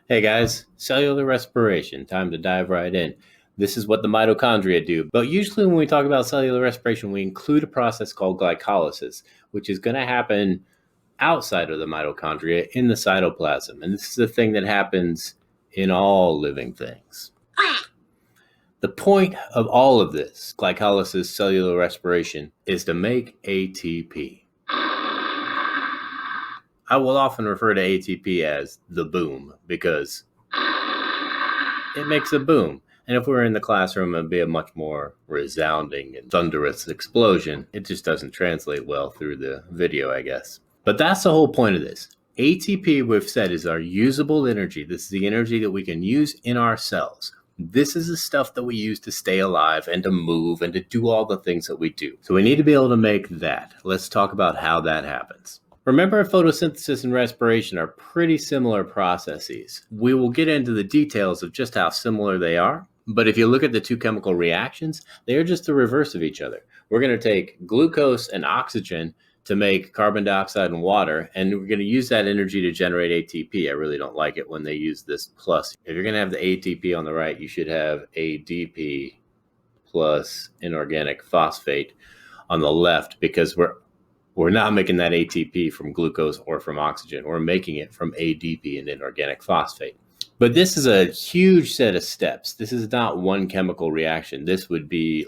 Hey guys, cellular respiration, time to dive right in. This is what the mitochondria do, but usually when we talk about cellular respiration, we include a process called glycolysis, which is going to happen outside of the mitochondria in the cytoplasm. And this is a thing that happens in all living things. The point of all of this, glycolysis, cellular respiration, is to make ATP. I will often refer to ATP as the boom because it makes a boom. And if we were in the classroom, it'd be a much more resounding and thunderous explosion. It just doesn't translate well through the video, I guess. But that's the whole point of this. ATP, we've said, is our usable energy. This is the energy that we can use in our cells. This is the stuff that we use to stay alive and to move and to do all the things that we do. So we need to be able to make that. Let's talk about how that happens. Remember, photosynthesis and respiration are pretty similar processes. We will get into the details of just how similar they are, but if you look at the two chemical reactions, they are just the reverse of each other. We're going to take glucose and oxygen to make carbon dioxide and water, and we're going to use that energy to generate ATP. I really don't like it when they use this plus. If you're going to have the ATP on the right, you should have ADP plus inorganic phosphate on the left, because we're not making that ATP from glucose or from oxygen. We're making it from ADP and inorganic phosphate. But this is a huge set of steps. This is not one chemical reaction. This would be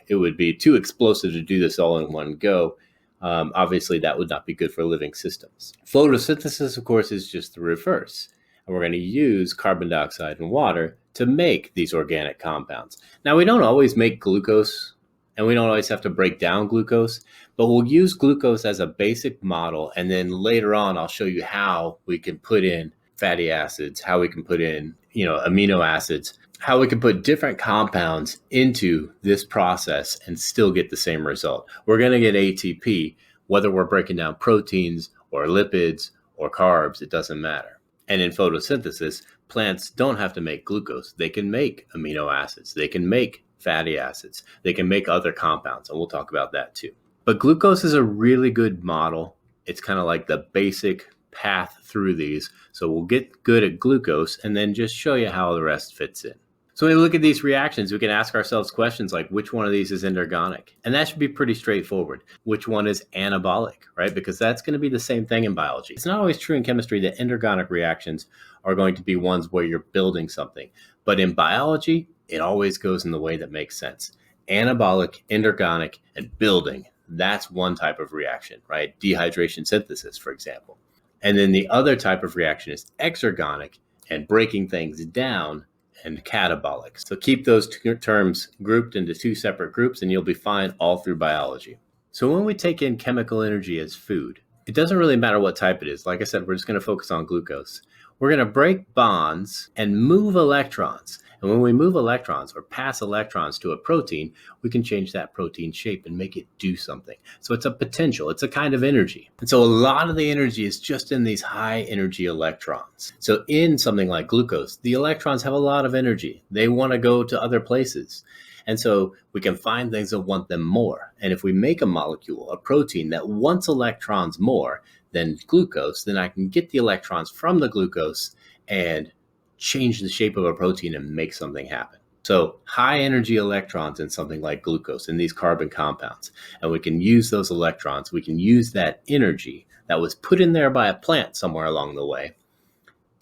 it would be too explosive to do this all in one go. Obviously, that would not be good for living systems. Photosynthesis, of course, is just the reverse. And we're going to use carbon dioxide and water to make these organic compounds. Now, we don't always make glucose, and we don't always have to break down glucose, but we'll use glucose as a basic model. And then later on, I'll show you how we can put in fatty acids, how we can put in, amino acids, how we can put different compounds into this process and still get the same result. We're going to get ATP, whether we're breaking down proteins or lipids or carbs, it doesn't matter. And in photosynthesis, plants don't have to make glucose. They can make amino acids. They can make fatty acids. They can make other compounds, and we'll talk about that too. But glucose is a really good model. It's kind of like the basic path through these. So we'll get good at glucose and then just show you how the rest fits in. So when we look at these reactions, we can ask ourselves questions like, which one of these is endergonic? And that should be pretty straightforward. Which one is anabolic, right? Because that's going to be the same thing in biology. It's not always true in chemistry that endergonic reactions are going to be ones where you're building something. But in biology, it always goes in the way that makes sense. Anabolic, endergonic, and building. That's one type of reaction, right? Dehydration synthesis, for example. And then the other type of reaction is exergonic and breaking things down, and catabolic. So keep those two terms grouped into two separate groups and you'll be fine all through biology. So when we take in chemical energy as food, it doesn't really matter what type it is. Like I said, we're just going to focus on glucose. We're going to break bonds and move electrons. And when we move electrons or pass electrons to a protein, we can change that protein shape and make it do something. So it's a potential, it's a kind of energy. And so a lot of the energy is just in these high energy electrons. So in something like glucose, the electrons have a lot of energy. They want to go to other places. And so we can find things that want them more. And if we make a molecule, a protein that wants electrons more than glucose, then I can get the electrons from the glucose and change the shape of a protein and make something happen. So high energy electrons in something like glucose, in these carbon compounds. And we can use those electrons, we can use that energy that was put in there by a plant somewhere along the way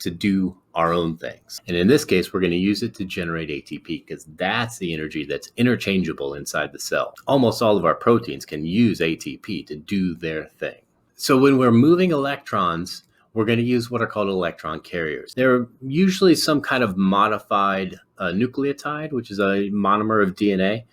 to do our own things. And in this case, we're going to use it to generate ATP because that's the energy that's interchangeable inside the cell. Almost all of our proteins can use ATP to do their thing. So when we're moving electrons, we're going to use what are called electron carriers. They're usually some kind of modified nucleotide, which is a monomer of DNA,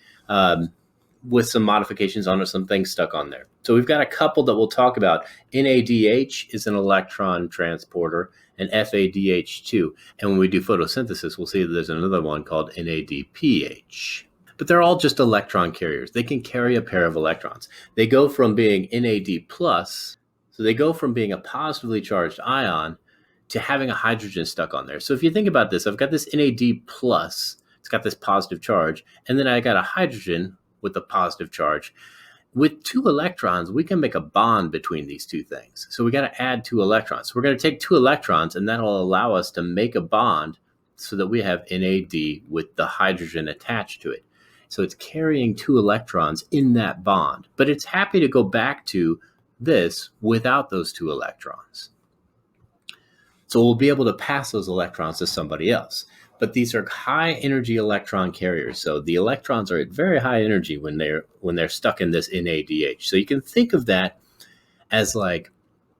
with some modifications on or some things stuck on there. So we've got a couple that we'll talk about. NADH is an electron transporter, and FADH2. And when we do photosynthesis, we'll see that there's another one called NADPH. But they're all just electron carriers. They can carry a pair of electrons. They go from being NAD+, so they go from being a positively charged ion to having a hydrogen stuck on there. So if you think about this, I've got this NAD+. It's got this positive charge. And then I got a hydrogen with a positive charge. With 2 electrons, we can make a bond between these two things. So we got to add 2 electrons. So we're going to take 2 electrons, and that'll allow us to make a bond so that we have NAD with the hydrogen attached to it. So it's carrying 2 electrons in that bond, but it's happy to go back to this without those 2 electrons. So we'll be able to pass those electrons to somebody else. But these are high energy electron carriers. So the electrons are at very high energy when they're stuck in this NADH. So you can think of that as like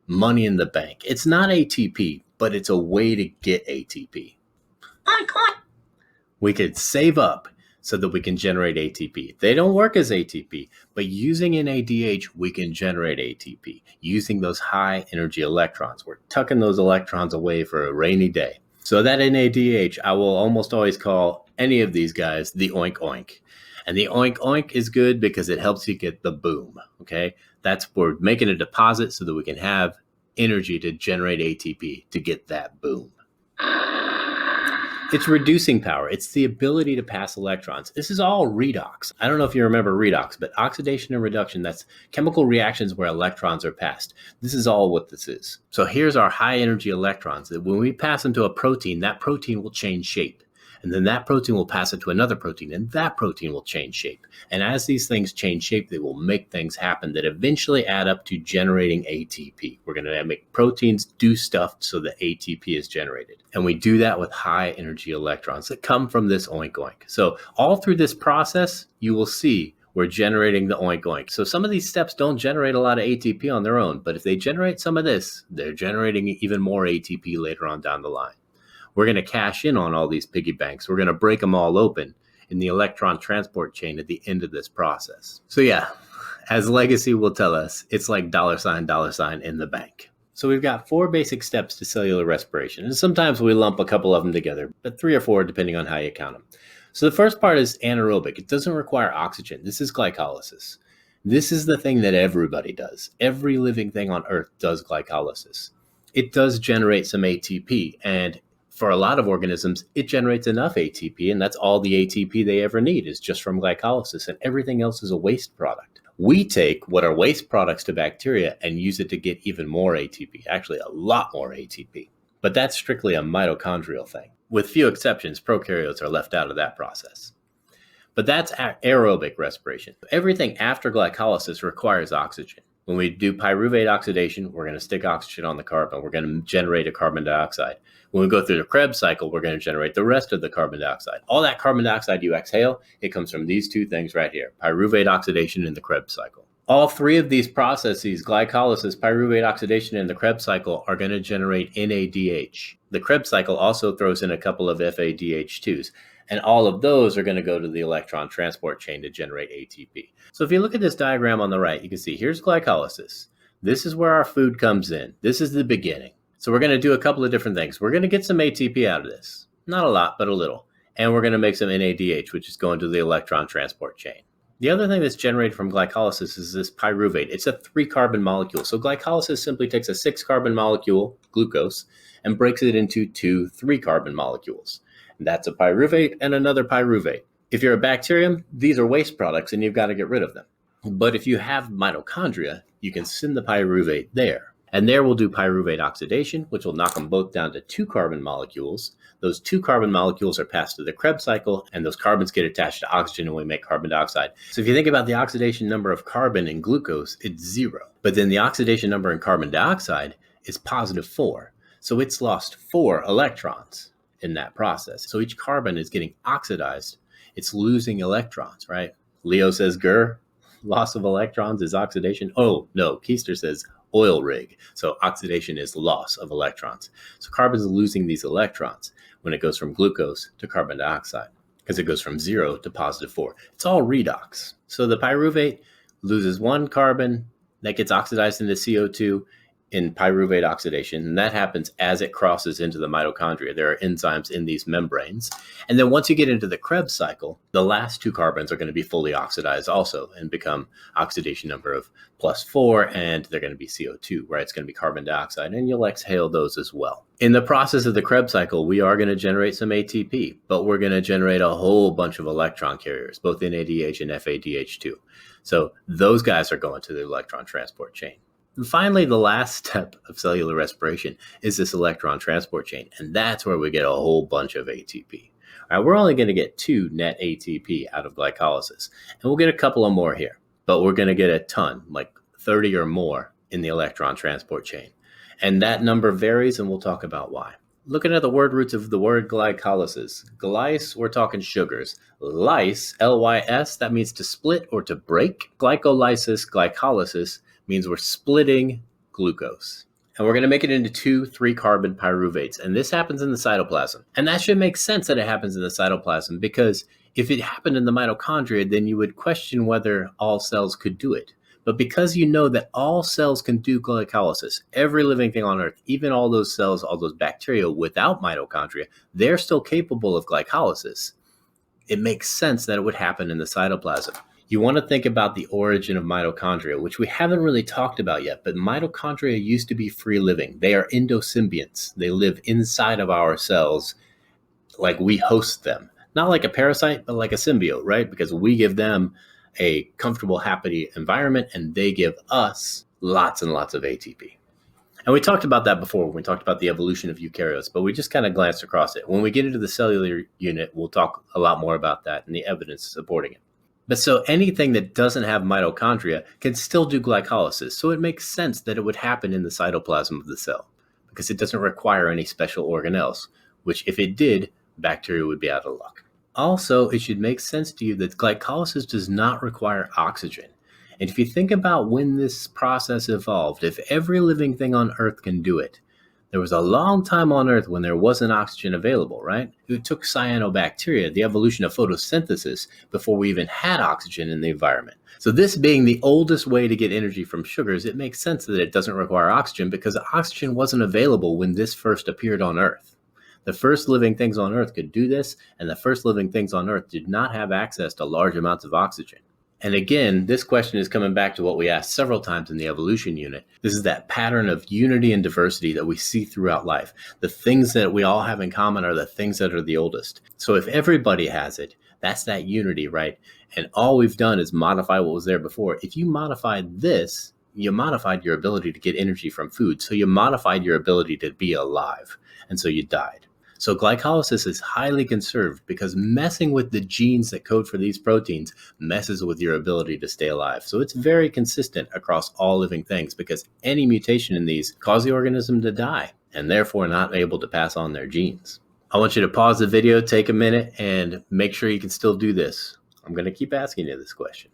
money in the bank. It's not ATP, but it's a way to get ATP. We could save up so that we can generate ATP. They don't work as ATP, but using NADH, we can generate ATP using those high energy electrons. We're tucking those electrons away for a rainy day. So that NADH, I will almost always call any of these guys the oink oink. And the oink oink is good because it helps you get the boom, okay? We're making a deposit so that we can have energy to generate ATP to get that boom. It's reducing power. It's the ability to pass electrons. This is all redox. I don't know if you remember redox, but oxidation and reduction, that's chemical reactions where electrons are passed. This is all what this is. So here's our high energy electrons that when we pass them to a protein, that protein will change shape. And then that protein will pass it to another protein, and that protein will change shape. And as these things change shape, they will make things happen that eventually add up to generating ATP. We're going to make proteins do stuff so that ATP is generated. And we do that with high energy electrons that come from this oink oink. So all through this process, you will see we're generating the oink oink. So some of these steps don't generate a lot of ATP on their own, but if they generate some of this, they're generating even more ATP later on down the line. We're going to cash in on all these piggy banks. We're going to break them all open in the electron transport chain at the end of this process. So yeah, as legacy will tell us, it's like $sign in the bank. So we've got 4 basic steps to cellular respiration. And sometimes we lump a couple of them together, but 3 or 4 depending on how you count them. So the first part is anaerobic. It doesn't require oxygen. This is glycolysis. This is the thing that everybody does. Every living thing on Earth does glycolysis. It does generate some ATP, and for a lot of organisms, it generates enough ATP, and that's all the ATP they ever need is just from glycolysis, and everything else is a waste product. We take what are waste products to bacteria and use it to get even more ATP, actually a lot more ATP. But that's strictly a mitochondrial thing. With few exceptions, prokaryotes are left out of that process. But that's aerobic respiration. Everything after glycolysis requires oxygen. When we do pyruvate oxidation, we're going to stick oxygen on the carbon. We're going to generate a carbon dioxide. When we go through the Krebs cycle, we're going to generate the rest of the carbon dioxide. All that carbon dioxide you exhale, it comes from these 2 things right here, pyruvate oxidation and the Krebs cycle. All 3 of these processes, glycolysis, pyruvate oxidation, and the Krebs cycle, are going to generate NADH. The Krebs cycle also throws in a couple of FADH2s. And all of those are going to go to the electron transport chain to generate ATP. So if you look at this diagram on the right, you can see here's glycolysis. This is where our food comes in. This is the beginning. So we're going to do a couple of different things. We're going to get some ATP out of this. Not a lot, but a little. And we're going to make some NADH, which is going to the electron transport chain. The other thing that's generated from glycolysis is this pyruvate. It's a 3-carbon molecule. So glycolysis simply takes a 6-carbon molecule, glucose, and breaks it into 2 3-carbon molecules. That's a pyruvate and another pyruvate. If you're a bacterium, these are waste products and you've got to get rid of them. But if you have mitochondria, you can send the pyruvate there. And there we'll do pyruvate oxidation, which will knock them both down to 2 carbon molecules. Those 2 carbon molecules are passed to the Krebs cycle, and those carbons get attached to oxygen and we make carbon dioxide. So if you think about the oxidation number of carbon in glucose, it's 0. But then the oxidation number in carbon dioxide is +4. So it's lost 4 electrons in that process. So each carbon is getting oxidized. It's losing electrons, right? Leo says, grr, loss of electrons is oxidation. Oh, no, Keister says oil rig. So oxidation is loss of electrons. So carbon is losing these electrons when it goes from glucose to carbon dioxide because it goes from 0 to +4. It's all redox. So the pyruvate loses 1 carbon that gets oxidized into CO2. in pyruvate oxidation, and that happens as it crosses into the mitochondria. There are enzymes in these membranes. And then once you get into the Krebs cycle, the last 2 carbons are going to be fully oxidized also and become oxidation number of +4, and they're going to be CO2, right? It's going to be carbon dioxide, and you'll exhale those as well. In the process of the Krebs cycle, we are going to generate some ATP, but we're going to generate a whole bunch of electron carriers, both NADH and FADH2. So those guys are going to the electron transport chain. And finally, the last step of cellular respiration is this electron transport chain, and that's where we get a whole bunch of ATP. All right, we're only going to get 2 net ATP out of glycolysis, and we'll get a couple of more here, but we're going to get a ton, like 30 or more in the electron transport chain. And that number varies, and we'll talk about why. Looking at the word roots of the word glycolysis, glyce, we're talking sugars. Lyse, L-Y-S, that means to split or to break. Glycolysis, glycolysis, means we're splitting glucose. And we're going to make it into 2 3-carbon pyruvates. And this happens in the cytoplasm. And that should make sense that it happens in the cytoplasm, because if it happened in the mitochondria, then you would question whether all cells could do it. But because you know that all cells can do glycolysis, every living thing on Earth, even all those cells, all those bacteria without mitochondria, they're still capable of glycolysis. It makes sense that it would happen in the cytoplasm. You want to think about the origin of mitochondria, which we haven't really talked about yet, but mitochondria used to be free living. They are endosymbionts. They live inside of our cells like we host them. Not like a parasite, but like a symbiote, right? Because we give them a comfortable, happy environment, and they give us lots and lots of ATP. And we talked about that before when we talked about the evolution of eukaryotes, but we just kind of glanced across it. When we get into the cellular unit, we'll talk a lot more about that and the evidence supporting it. But so anything that doesn't have mitochondria can still do glycolysis. So it makes sense that it would happen in the cytoplasm of the cell because it doesn't require any special organelles, which if it did, bacteria would be out of luck. Also, it should make sense to you that glycolysis does not require oxygen. And if you think about when this process evolved, if every living thing on Earth can do it, there was a long time on Earth when there wasn't oxygen available, right? It took cyanobacteria, the evolution of photosynthesis, before we even had oxygen in the environment. So this being the oldest way to get energy from sugars, it makes sense that it doesn't require oxygen because oxygen wasn't available when this first appeared on Earth. The first living things on Earth could do this, and the first living things on Earth did not have access to large amounts of oxygen. And again, this question is coming back to what we asked several times in the evolution unit. This is that pattern of unity and diversity that we see throughout life. The things that we all have in common are the things that are the oldest. So if everybody has it, that's that unity, right? And all we've done is modify what was there before. If you modified this, you modified your ability to get energy from food. So you modified your ability to be alive. And so you died. So glycolysis is highly conserved because messing with the genes that code for these proteins messes with your ability to stay alive. So it's very consistent across all living things because any mutation in these cause the organism to die and therefore not able to pass on their genes. I want you to pause the video, take a minute, and make sure you can still do this. I'm going to keep asking you this question.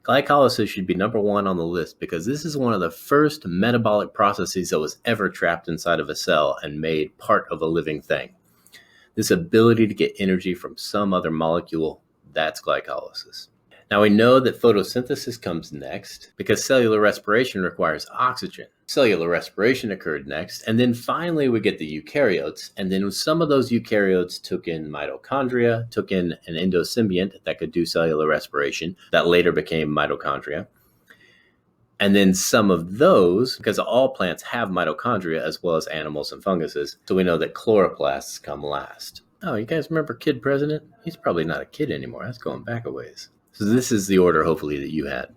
Glycolysis should be number 1 on the list because this is one of the first metabolic processes that was ever trapped inside of a cell and made part of a living thing. This ability to get energy from some other molecule, that's glycolysis. Now we know that photosynthesis comes next because cellular respiration requires oxygen. Cellular respiration occurred next, and then finally we get the eukaryotes, and then some of those eukaryotes took in mitochondria, took in an endosymbiont that could do cellular respiration, that later became mitochondria. And then some of those, because all plants have mitochondria as well as animals and funguses, so we know that chloroplasts come last. Oh, you guys remember Kid President? He's probably not a kid anymore. That's going back a ways. So this is the order, hopefully, that you had.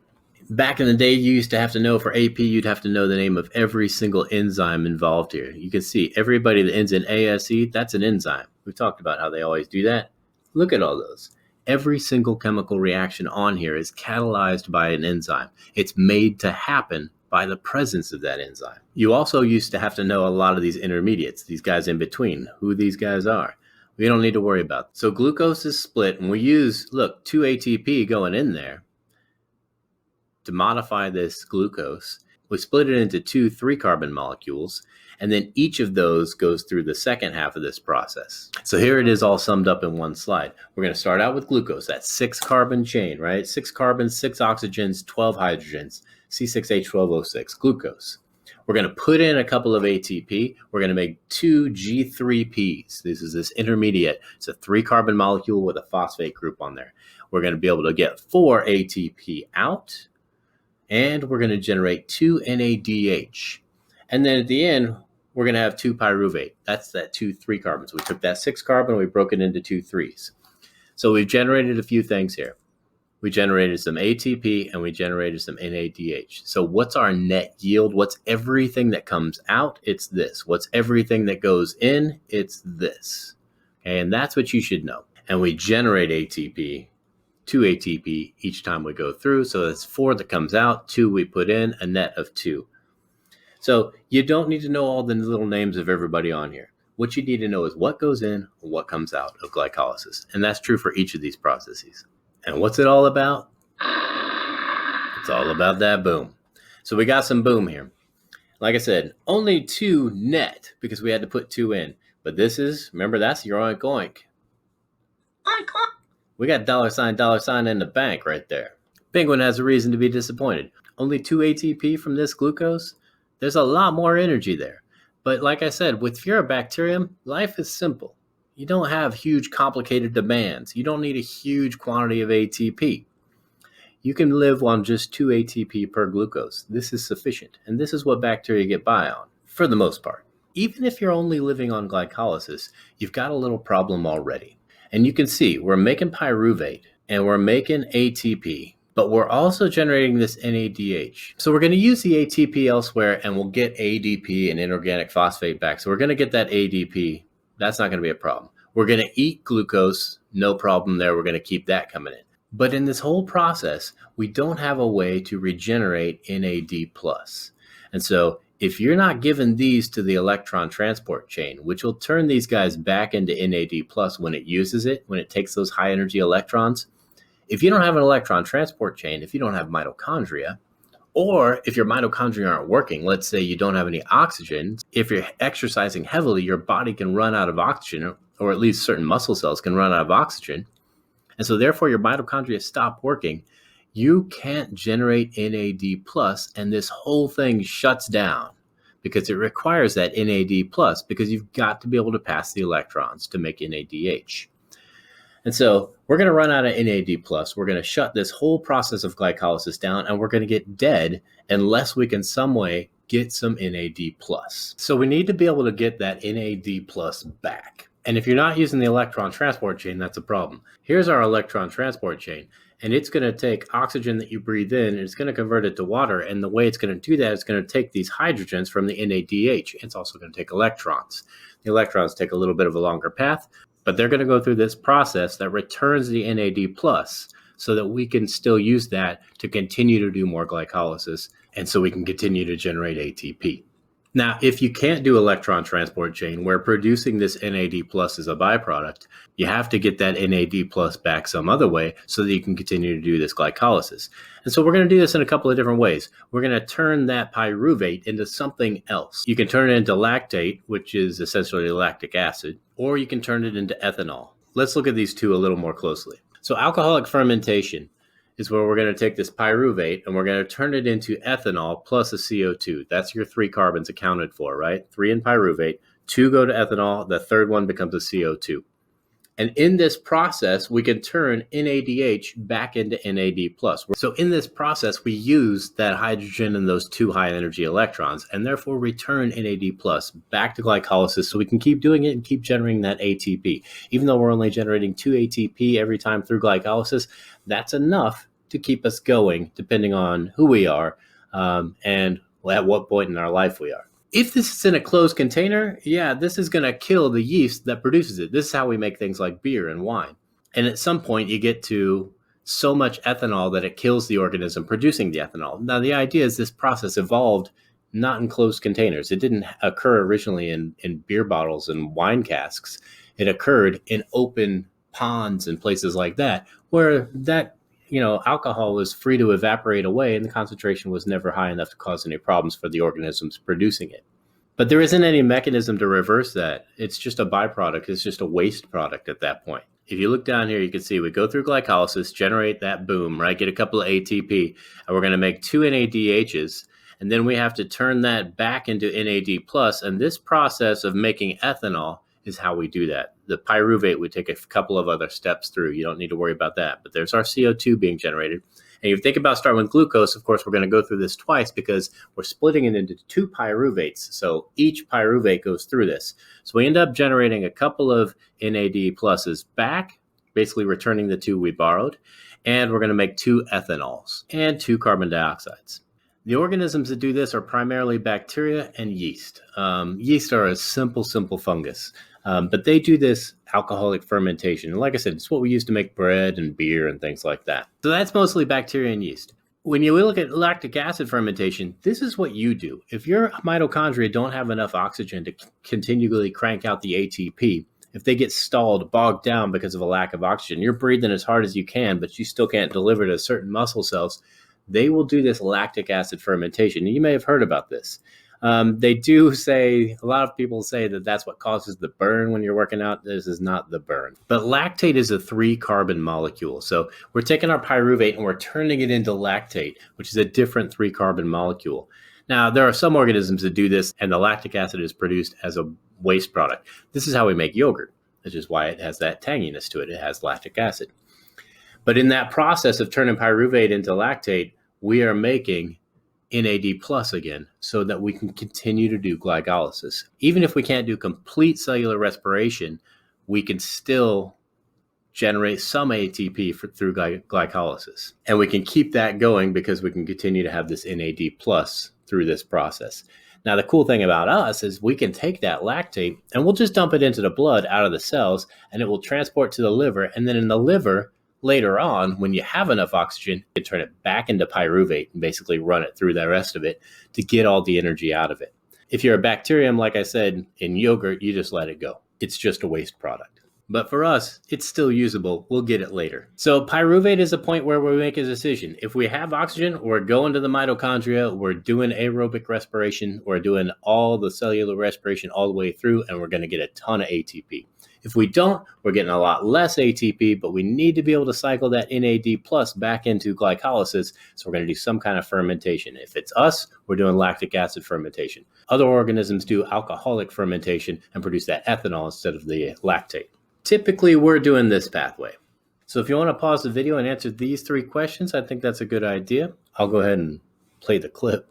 Back in the day, you used to have to know for AP, you'd have to know the name of every single enzyme involved here. You can see everybody that ends in ASE, that's an enzyme. We've talked about how they always do that. Look at all those. Every single chemical reaction on here is catalyzed by an enzyme. It's made to happen by the presence of that enzyme. You also used to have to know a lot of these intermediates, these guys in between, who these guys are. We don't need to worry about. So glucose is split, and we use, 2 ATP going in there to modify this glucose. We split it into 2 3-carbon molecules, and then each of those goes through the second half of this process. So here it is all summed up in one slide. We're going to start out with glucose, that 6-carbon chain, right? 6 carbons, 6 oxygens, 12 hydrogens, C6H12O6, glucose. We're going to put in a couple of ATP. We're going to make 2 G3Ps. This is this intermediate. It's a 3-carbon molecule with a phosphate group on there. We're going to be able to get 4 ATP out, and we're going to generate 2 NADH. And then at the end, we're going to have 2 pyruvate. That's that 2 3-carbons. We took that 6-carbon, we broke it into 2 3s. So we've generated a few things here. We generated some ATP and we generated some NADH. So what's our net yield? What's everything that comes out? It's this. What's everything that goes in? It's this. Okay, and that's what you should know. And we generate ATP, 2 ATP each time we go through. So that's 4 that comes out, 2 we put in, a net of 2. So you don't need to know all the little names of everybody on here. What you need to know is what goes in and what comes out of glycolysis. And that's true for each of these processes. And what's it all about? It's all about that boom. So we got some boom here. Like I said, only 2 net because we had to put 2 in. But this is, remember, that's your oink oink. Oink oink. We got $sign in the bank right there. Penguin has a reason to be disappointed. Only 2 ATP from this glucose? There's a lot more energy there. But like I said, with Furobacterium, life is simple. You don't have huge complicated demands. You don't need a huge quantity of ATP. You can live on just 2 ATP per glucose. This is sufficient, and this is what bacteria get by on, for the most part. Even if you're only living on glycolysis, you've got a little problem already. And you can see we're making pyruvate, and we're making ATP, but we're also generating this NADH. So we're going to use the ATP elsewhere, and we'll get ADP and inorganic phosphate back. So we're going to get that ADP. That's not going to be a problem. We're going to eat glucose, no problem there. We're going to keep that coming in. But in this whole process, we don't have a way to regenerate NAD+. And so if you're not giving these to the electron transport chain, which will turn these guys back into NAD+ when it uses it, when it takes those high energy electrons, if you don't have an electron transport chain, if you don't have mitochondria, or if your mitochondria aren't working, let's say you don't have any oxygen, if you're exercising heavily, your body can run out of oxygen, or at least certain muscle cells can run out of oxygen. And so therefore your mitochondria stop working. You can't generate NAD+, and this whole thing shuts down because it requires that NAD+, because you've got to be able to pass the electrons to make NADH. And so we're going to run out of NAD+. We're going to shut this whole process of glycolysis down, and we're going to get dead unless we can some way get some NAD+. So we need to be able to get that NAD+ back. And if you're not using the electron transport chain, that's a problem. Here's our electron transport chain, and it's going to take oxygen that you breathe in, and it's going to convert it to water. And the way it's going to do that is going to take these hydrogens from the NADH. It's also going to take electrons. The electrons take a little bit of a longer path, but they're going to go through this process that returns the NAD+ so that we can still use that to continue to do more glycolysis, and so we can continue to generate ATP. Now, if you can't do electron transport chain where producing this NAD+ is a byproduct, you have to get that NAD+ back some other way so that you can continue to do this glycolysis. And so we're going to do this in a couple of different ways. We're going to turn that pyruvate into something else. You can turn it into lactate, which is essentially lactic acid, or you can turn it into ethanol. Let's look at these two a little more closely. So alcoholic fermentation is where we're going to take this pyruvate and we're going to turn it into ethanol plus a CO2. That's your 3 carbons accounted for, right? 3 in pyruvate, 2 go to ethanol, the third one becomes a CO2. And in this process, we can turn NADH back into NAD+. So in this process, we use that hydrogen and those 2 high energy electrons and therefore return NAD+ back to glycolysis so we can keep doing it and keep generating that ATP. Even though we're only generating 2 ATP every time through glycolysis, that's enough to keep us going depending on who we are and at what point in our life we are. If this is in a closed container, yeah, this is going to kill the yeast that produces it. This is how we make things like beer and wine. And at some point, you get to so much ethanol that it kills the organism producing the ethanol. Now, the idea is this process evolved not in closed containers. It didn't occur originally in beer bottles and wine casks. It occurred in open ponds and places like that, where that alcohol was free to evaporate away, and the concentration was never high enough to cause any problems for the organisms producing it. But there isn't any mechanism to reverse that. It's just a byproduct. It's just a waste product at that point. If you look down here, you can see we go through glycolysis, generate that boom, right? Get a couple of ATP, and we're going to make 2 NADHs. And then we have to turn that back into NAD+. And this process of making ethanol is how we do that. The pyruvate, we take a couple of other steps through. You don't need to worry about that. But there's our CO2 being generated. And if you think about starting with glucose, of course, we're going to go through this twice because we're splitting it into 2 pyruvates. So each pyruvate goes through this. So we end up generating a couple of NAD pluses back, basically returning the 2 we borrowed. And we're going to make 2 ethanols and 2 carbon dioxides. The organisms that do this are primarily bacteria and yeast. Yeast are a simple fungus, but they do this alcoholic fermentation. And like I said, it's what we use to make bread and beer and things like that. So that's mostly bacteria and yeast. When you look at lactic acid fermentation, this is what you do. If your mitochondria don't have enough oxygen to continually crank out the ATP, if they get stalled, bogged down because of a lack of oxygen, you're breathing as hard as you can, but you still can't deliver to certain muscle cells, they will do this lactic acid fermentation. And you may have heard about this. They do say, a lot of people say that that's what causes the burn when you're working out. This is not the burn. But lactate is a 3-carbon molecule. So we're taking our pyruvate and we're turning it into lactate, which is a different 3-carbon molecule. Now, there are some organisms that do this, and the lactic acid is produced as a waste product. This is how we make yogurt, which is why it has that tanginess to it. It has lactic acid. But in that process of turning pyruvate into lactate, we are making NAD plus again so that we can continue to do glycolysis. Even if we can't do complete cellular respiration, we can still generate some ATP through glycolysis. And we can keep that going because we can continue to have this NAD plus through this process. Now, the cool thing about us is we can take that lactate and we'll just dump it into the blood out of the cells, and it will transport to the liver. And then in the liver, later on, when you have enough oxygen, you turn it back into pyruvate and basically run it through the rest of it to get all the energy out of it. If you're a bacterium, like I said, in yogurt, you just let it go. It's just a waste product. But for us, it's still usable. We'll get it later. So pyruvate is a point where we make a decision. If we have oxygen, we're going to the mitochondria, we're doing aerobic respiration, we're doing all the cellular respiration all the way through, and we're going to get a ton of ATP. If we don't, we're getting a lot less ATP, but we need to be able to cycle that NAD plus back into glycolysis. So we're going to do some kind of fermentation. If it's us, we're doing lactic acid fermentation. Other organisms do alcoholic fermentation and produce that ethanol instead of the lactate. Typically, we're doing this pathway. So if you want to pause the video and answer these 3 questions, I think that's a good idea. I'll go ahead and play the clip.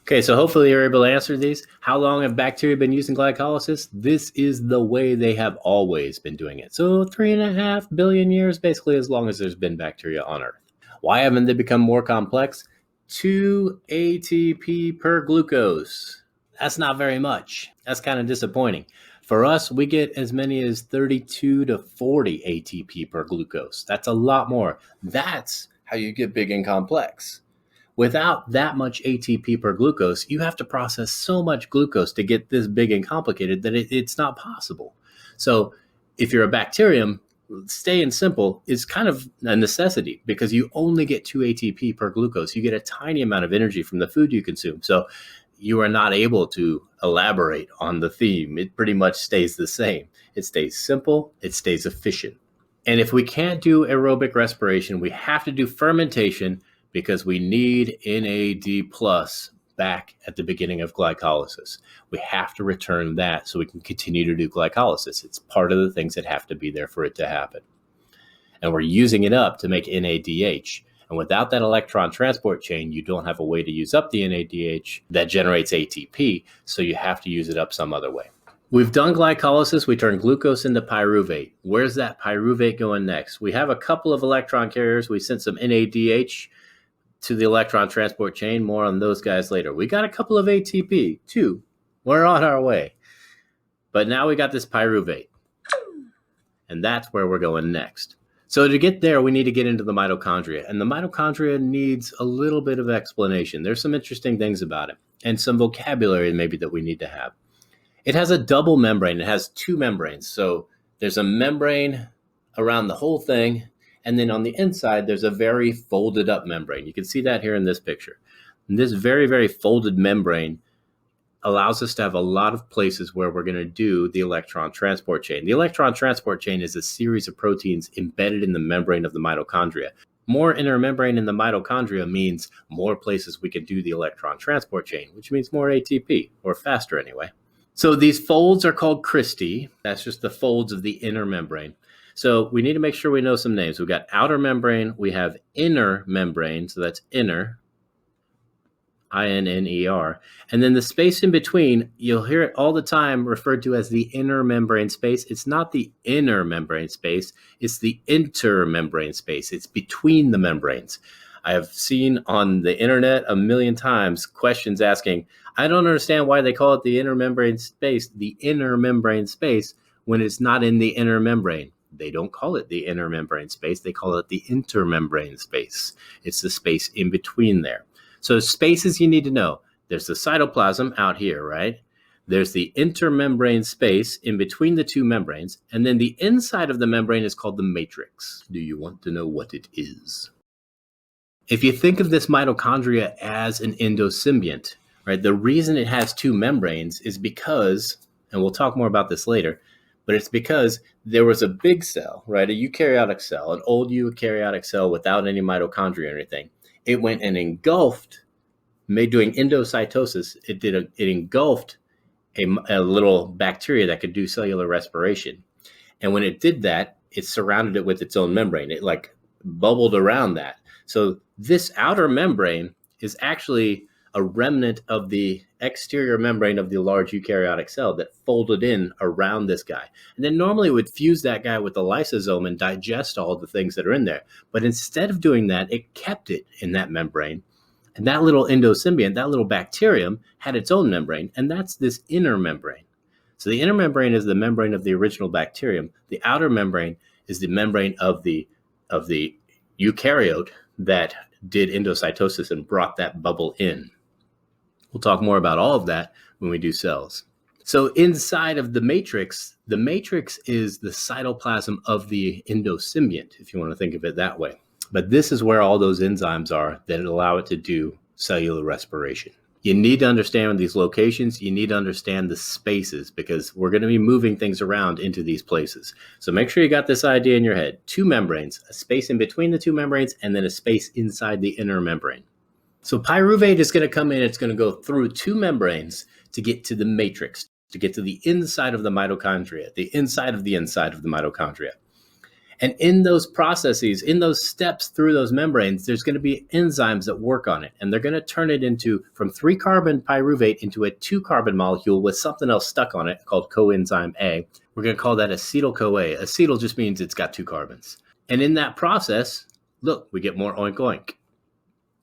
Okay, so hopefully you're able to answer these. How long have bacteria been using glycolysis? This is the way they have always been doing it. So 3.5 billion years, basically as long as there's been bacteria on Earth. Why haven't they become more complex? 2 ATP per glucose. That's not very much. That's kind of disappointing. For us, we get as many as 32 to 40 ATP per glucose. That's a lot more. That's how you get big and complex. Without that much ATP per glucose, you have to process so much glucose to get this big and complicated that it's not possible. So if you're a bacterium, staying simple is kind of a necessity because you only get 2 ATP per glucose. You get a tiny amount of energy from the food you consume. So you are not able to elaborate on the theme. It pretty much stays the same. It stays simple. It stays efficient. And if we can't do aerobic respiration, we have to do fermentation because we need NAD plus back at the beginning of glycolysis. We have to return that so we can continue to do glycolysis. It's part of the things that have to be there for it to happen. And we're using it up to make NADH. And without that electron transport chain, you don't have a way to use up the NADH that generates ATP, so you have to use it up some other way. We've done glycolysis. We turn glucose into pyruvate. Where's that pyruvate going next? We have a couple of electron carriers. We sent some NADH to the electron transport chain. More on those guys later. We got a couple of ATP too. We're on our way. But now we got this pyruvate. And that's where we're going next. So to get there, we need to get into the mitochondria. And the mitochondria needs a little bit of explanation. There's some interesting things about it and some vocabulary maybe that we need to have. It has a double membrane. It has two membranes. So there's a membrane around the whole thing, and then on the inside, there's a very folded up membrane. You can see that here in this picture. And this very, very folded membrane allows us to have a lot of places where we're going to do the electron transport chain. The electron transport chain is a series of proteins embedded in the membrane of the mitochondria. More inner membrane in the mitochondria means more places we can do the electron transport chain, which means more ATP, or faster anyway. So these folds are called cristae. That's just the folds of the inner membrane. So we need to make sure we know some names. We've got outer membrane, we have inner membrane, so that's inner, INNER. And then the space in between, you'll hear it all the time referred to as the inner membrane space. It's not the inner membrane space, it's the intermembrane space. It's between the membranes. I have seen on the internet a million times questions asking, I don't understand why they call it the inner membrane space, when it's not in the inner membrane. They don't call it the inner membrane space, they call it the intermembrane space. It's the space in between there. So spaces you need to know. There's the cytoplasm out here, right? There's the intermembrane space in between the two membranes, and then the inside of the membrane is called the matrix. Do you want to know what it is? If you think of this mitochondria as an endosymbiont, right, the reason it has two membranes is because, and we'll talk more about this later, but it's because there was a big cell, right, a eukaryotic cell, an old eukaryotic cell without any mitochondria or anything. It went and engulfed, doing endocytosis, it engulfed a little bacteria that could do cellular respiration. And when it did that, it surrounded it with its own membrane. It like bubbled around that. So this outer membrane is actually a remnant of the exterior membrane of the large eukaryotic cell that folded in around this guy. And then normally it would fuse that guy with the lysosome and digest all the things that are in there. But instead of doing that, it kept it in that membrane. And that little endosymbiont, that little bacterium, had its own membrane, and that's this inner membrane. So the inner membrane is the membrane of the original bacterium. The outer membrane is the membrane of the eukaryote that did endocytosis and brought that bubble in. We'll talk more about all of that when we do cells. So inside of the matrix is the cytoplasm of the endosymbiont, if you want to think of it that way. But this is where all those enzymes are that allow it to do cellular respiration. You need to understand these locations. You need to understand the spaces because we're going to be moving things around into these places. So make sure you got this idea in your head. Two membranes, a space in between the two membranes, and then a space inside the inner membrane. So pyruvate is going to come in. It's going to go through two membranes to get to the matrix, to get to the inside of the mitochondria, the inside of the mitochondria. And in those processes, in those steps through those membranes, there's going to be enzymes that work on it. And they're going to turn it into, from 3-carbon pyruvate into a 2-carbon molecule with something else stuck on it called coenzyme A. We're going to call that acetyl COA. Acetyl just means it's got 2 carbons. And in that process, look, we get more oink oink.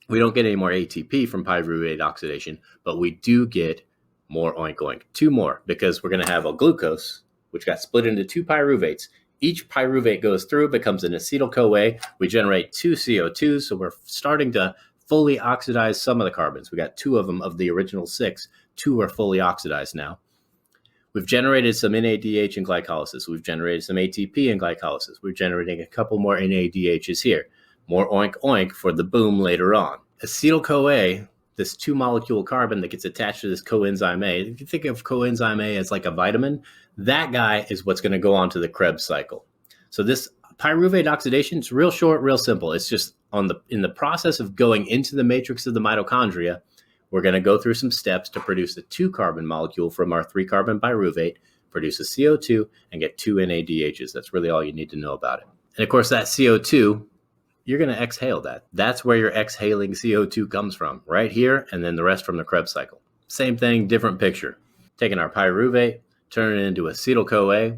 We don't get any more ATP from pyruvate oxidation, but we do get more oink oink. 2 more, because we're going to have a glucose, which got split into 2 pyruvates. Each pyruvate goes through, becomes an acetyl CoA. We generate 2 CO2, so we're starting to fully oxidize some of the carbons. We got 2 of them of the original 6. 2 are fully oxidized now. We've generated some NADH in glycolysis. We've generated some ATP in glycolysis. We're generating a couple more NADHs here. More oink oink for the boom later on. Acetyl CoA, this 2-molecule carbon that gets attached to this coenzyme A. If you think of coenzyme A as like a vitamin, that guy is what's going to go on to the Krebs cycle. So this pyruvate oxidation is real short, real simple. It's just in the process of going into the matrix of the mitochondria, we're going to go through some steps to produce a 2-carbon molecule from our 3-carbon pyruvate, produce a CO2, and get 2 NADHs. That's really all you need to know about it. And of course, that CO2, you're going to exhale that. That's where your exhaling CO2 comes from, right here, and then the rest from the Krebs cycle. Same thing, different picture. Taking our pyruvate, turning it into acetyl CoA.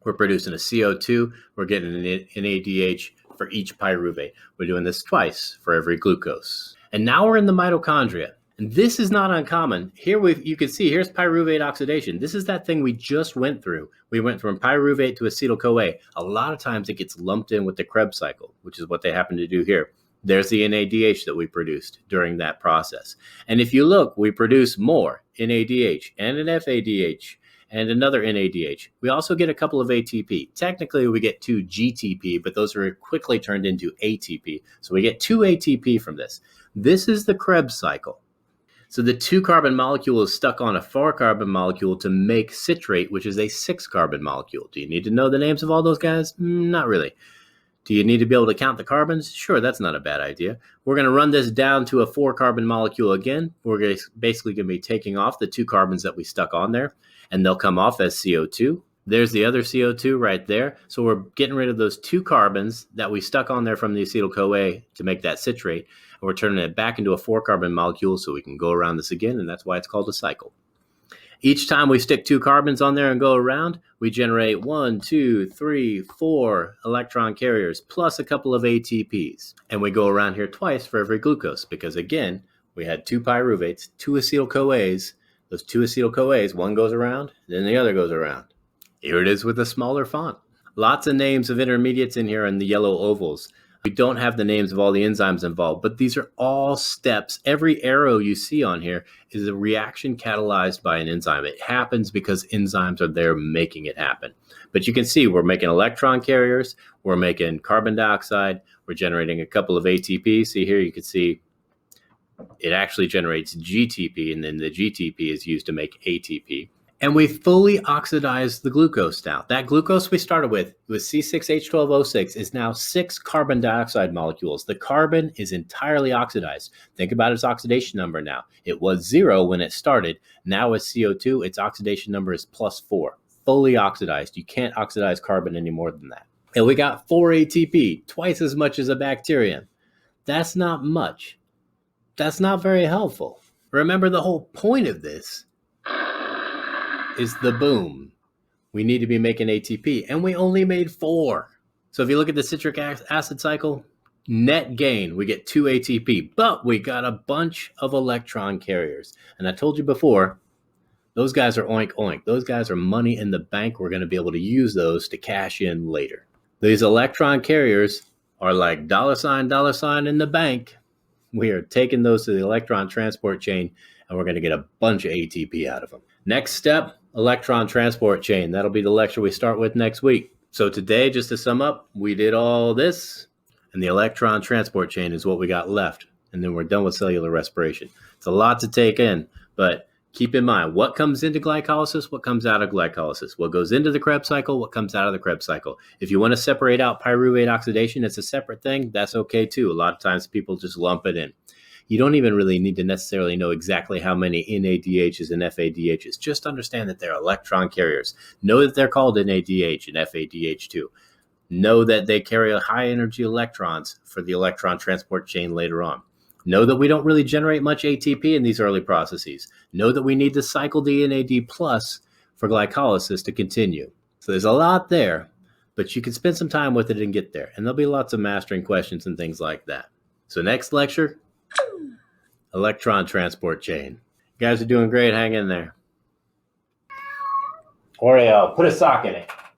We're producing a CO2. We're getting an NADH for each pyruvate. We're doing this twice for every glucose. And now we're in the mitochondria. And this is not uncommon. Here you can see, here's pyruvate oxidation. This is that thing we just went through. We went from pyruvate to acetyl CoA. A lot of times it gets lumped in with the Krebs cycle, which is what they happen to do here. There's the NADH that we produced during that process. And if you look, we produce more NADH and an FADH and another NADH. We also get a couple of ATP. Technically, we get 2 GTP, but those are quickly turned into ATP. So we get 2 ATP from this. This is the Krebs cycle. So the 2-carbon molecule is stuck on a 4-carbon molecule to make citrate, which is a 6-carbon molecule. Do you need to know the names of all those guys? Not really. Do you need to be able to count the carbons? Sure, that's not a bad idea. We're going to run this down to a 4-carbon molecule again. We're basically going to be taking off the 2 carbons that we stuck on there, and they'll come off as CO2. There's the other CO2 right there. So we're getting rid of those 2 carbons that we stuck on there from the acetyl CoA to make that citrate, and we're turning it back into a 4-carbon molecule so we can go around this again, and that's why it's called a cycle. Each time we stick 2 carbons on there and go around, we generate 1, 2, 3, 4 electron carriers plus a couple of ATPs. And we go around here twice for every glucose because, again, we had 2 pyruvates, 2 acetyl CoAs. Those 2 acetyl CoAs, one goes around, then the other goes around. Here it is with a smaller font. Lots of names of intermediates in here in the yellow ovals. We don't have the names of all the enzymes involved, but these are all steps. Every arrow you see on here is a reaction catalyzed by an enzyme. It happens because enzymes are there making it happen. But you can see we're making electron carriers, we're making carbon dioxide, we're generating a couple of ATP. See here, you can see it actually generates GTP, and then the GTP is used to make ATP. And we fully oxidized the glucose now. That glucose we started with C6H12O6 is now 6 carbon dioxide molecules. The carbon is entirely oxidized. Think about its oxidation number now. It was 0 when it started. Now with CO2, its oxidation number is +4. Fully oxidized. You can't oxidize carbon any more than that. And we got 4 ATP, twice as much as a bacterium. That's not much. That's not very helpful. Remember, the whole point of this is the boom. We need to be making ATP, and we only made 4. So if you look at the citric acid cycle, net gain, we get 2 ATP, but we got a bunch of electron carriers. And I told you before, those guys are oink oink. Those guys are money in the bank. We're going to be able to use those to cash in later. These electron carriers are like $ in the bank. We are taking those to the electron transport chain, and we're going to get a bunch of ATP out of them. Next step, electron transport chain. That'll be the lecture we start with next week. So today, just to sum up, we did all this, and the electron transport chain is what we got left. And then we're done with cellular respiration. It's a lot to take in, but keep in mind what comes into glycolysis, what comes out of glycolysis, what goes into the Krebs cycle, what comes out of the Krebs cycle. If you want to separate out pyruvate oxidation, it's a separate thing. That's okay too. A lot of times people just lump it in. You don't even really need to necessarily know exactly how many NADHs and FADHs. Just understand that they're electron carriers. Know that they're called NADH and FADH too. Know that they carry high energy electrons for the electron transport chain later on. Know that we don't really generate much ATP in these early processes. Know that we need to cycle the NAD plus for glycolysis to continue. So there's a lot there, but you can spend some time with it and get there. And there'll be lots of mastering questions and things like that. So next lecture, electron transport chain. You guys are doing great. Hang in there. Oreo, put a sock in it.